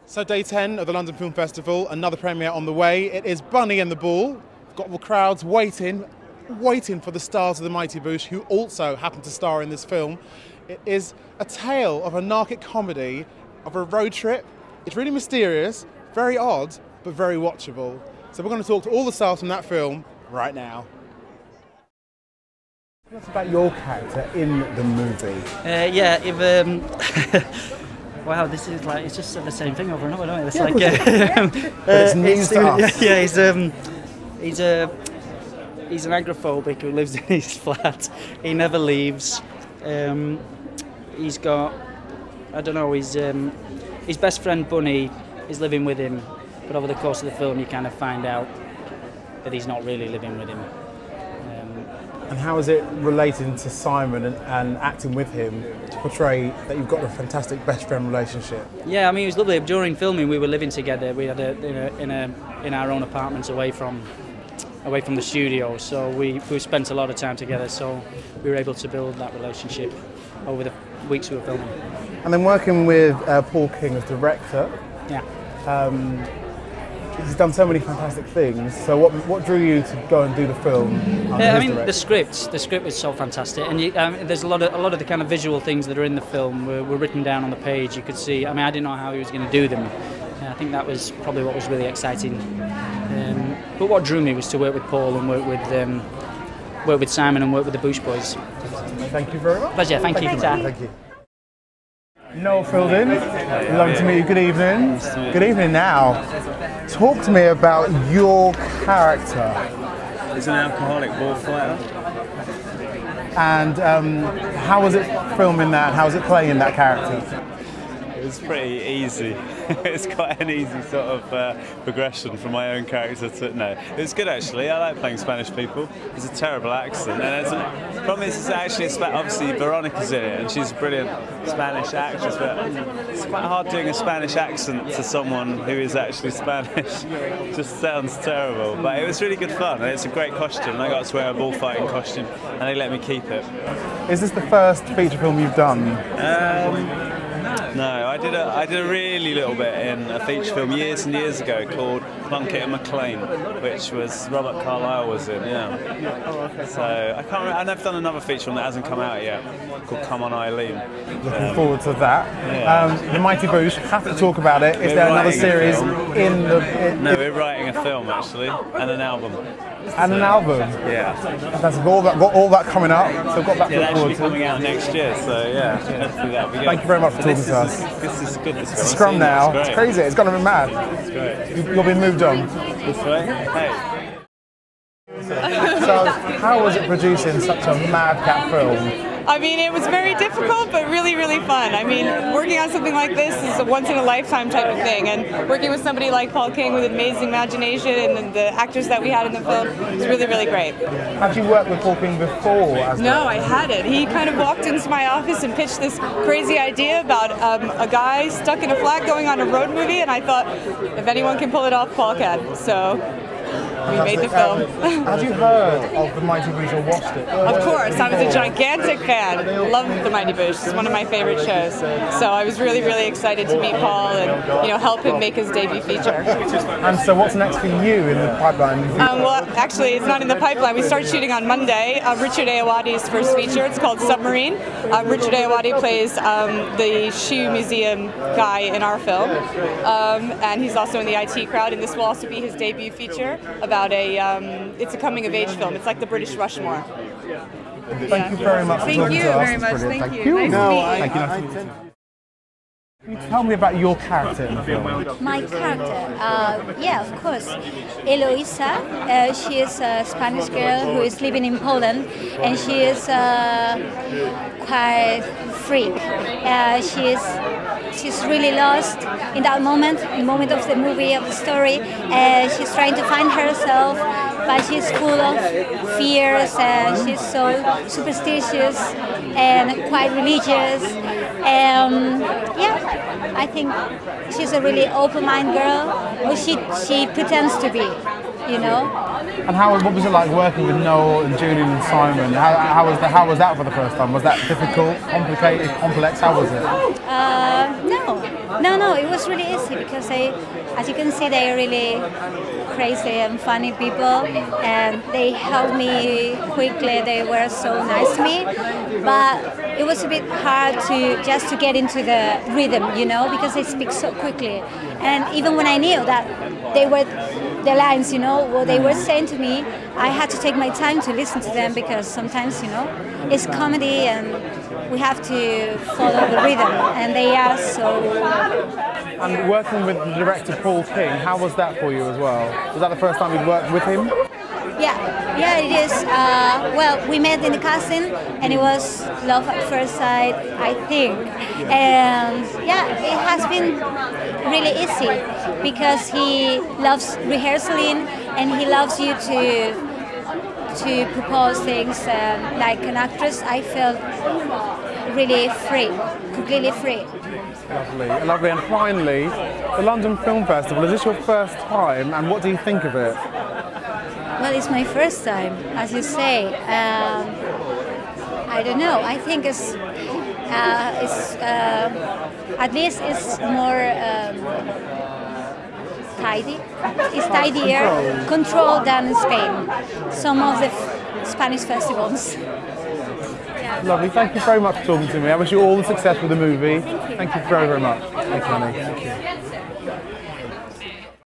So day 10 of the London Film Festival, another premiere on the way. It is Bunny and the Ball. We've got the crowds waiting for the stars of the Mighty Boosh, who also happen to star in this film. It is a tale of a narcotic comedy, of a road trip. It's really mysterious, very odd, but very watchable. So we're going to talk to all the stars from that film right now. Tell us about your character in the movie. Wow, this is like, it's just the same thing over and over, don't it? It's Yeah, like, but it's news to us. Yeah, he's an agoraphobic who lives in his flat. He never leaves. He's got, I don't know, his best friend Bunny is living with him, but over the course of the film you kind of find out that he's not really living with him. And how is it relating to Simon and acting with him to portray that you've got a fantastic best friend relationship? Yeah, I mean, it was lovely. During filming, we were living together. We had in our own apartments away from the studio. So we spent a lot of time together. So we were able to build that relationship over the weeks we were filming. And then working with Paul King as director. Yeah. He's done so many fantastic things. So what drew you to go and do the film? Yeah, I mean, the script is so fantastic, and there's a lot of the kind of visual things that are in the film were written down on the page. You could see. I mean, I didn't know how he was going to do them. I think that was probably what was really exciting. But what drew me was to work with Paul and work with Simon and work with the Boosh Boys. Thank you very much. Pleasure. Thank you. Thank you. Noel Fielding, lovely to meet you. Good evening. Good evening. Now, talk to me about your character. He's an alcoholic bullfighter. And how was it filming that? How was it playing that character? It was pretty easy. It's quite an easy sort of progression from my own character to... No, it was good actually. I like playing Spanish people. It's a terrible accent. And the problem is, obviously Veronica's in it and she's a brilliant Spanish actress, but it's quite hard doing a Spanish accent to someone who is actually Spanish. It just sounds terrible. But it was really good fun and it's a great costume. I got to wear a bullfighting costume and they let me keep it. Is this the first feature film you've done? No, I did a really little bit in a feature film years and years ago called Plunkett and McLean, which was Robert Carlyle was in. Yeah. So I can't remember. I've never done another feature film that hasn't come out yet called Come On Eileen. Looking forward to that. Yeah. The Mighty Boosh, have to talk about it. Is there another series in the? No, we're writing a film actually and an album. And an album. Yeah. That's got all that coming up. So we've got that to look It's forward actually to. coming out next year. So yeah, hopefully that'll be good. Thank you very much for talking to us. This is good. It's a scrum now. It's crazy. It's gonna be mad. It's great. You'll be moved on. This way. Hey. So, how was it producing such a madcap film? I mean, it was very difficult, but really, really fun. I mean, working on something like this is a once-in-a-lifetime type of thing, and working with somebody like Paul King with amazing imagination and the actors that we had in the film was really, really great. Had you worked with Paul King before? No, I hadn't. He kind of walked into my office and pitched this crazy idea about a guy stuck in a flat going on a road movie, and I thought, if anyone can pull it off, Paul can. So we made the film. Had you heard of The Mighty Boosh or watched it? Of course, I was a gigantic fan. Love The Mighty Boosh. It's one of my favorite shows. So I was really, really excited to meet Paul and help him make his debut feature. And so what's next for you in the pipeline? Well, actually, it's not in the pipeline. We start shooting on Monday. Richard Ayoade's first feature. It's called Submarine. Richard Ayoade plays the shoe museum guy in our film. And he's also in the IT crowd, and this will also be his debut feature about it's a coming-of-age film. It's like the British Rushmore. Thank you very much for Thank talking you to us. very much. Brilliant. Thank you. Nice to meet you. Thank you. Can you tell me about your character in the film? My character, yeah, of course. Eloisa, she is a Spanish girl who is living in Poland, and she is quite freak. She's really lost in that moment, the moment of the movie, of the story. She's trying to find herself, but she's full of fears, and she's so superstitious and quite religious. Yeah, I think she's a really open-minded girl, or she pretends to be. you know. And what was it like working with Noel and Julian and Simon? How was that for the first time? Was that difficult, complicated, complex? How was it? No, it was really easy because as you can see, they're really crazy and funny people, and they helped me quickly. They were so nice to me, but it was a bit hard to get into the rhythm, you know, because they speak so quickly. And even when I knew that they were the lines, you know, what they were saying to me, I had to take my time to listen to them because sometimes, you know, it's comedy and we have to follow the rhythm, and they are so. And working with the director Paul King, how was that for you as well? Was that the first time you'd worked with him? Yeah, it is. Well, we met in the casting, and it was love at first sight, I think. And yeah, it has been really easy because he loves rehearsing and he loves you to propose things. Like an actress, I felt really free, completely free. Lovely. And finally, the London Film Festival, is this your first time, and what do you think of it? Well, it's my first time, as you say. I don't know. I think it's at least it's more tidy. It's tidier, controlled than in Spain. Some of the Spanish festivals. Lovely. Thank you very much for talking to me. I wish you all the success with the movie. Thank you very, very much. Thank you, honey. Thank you.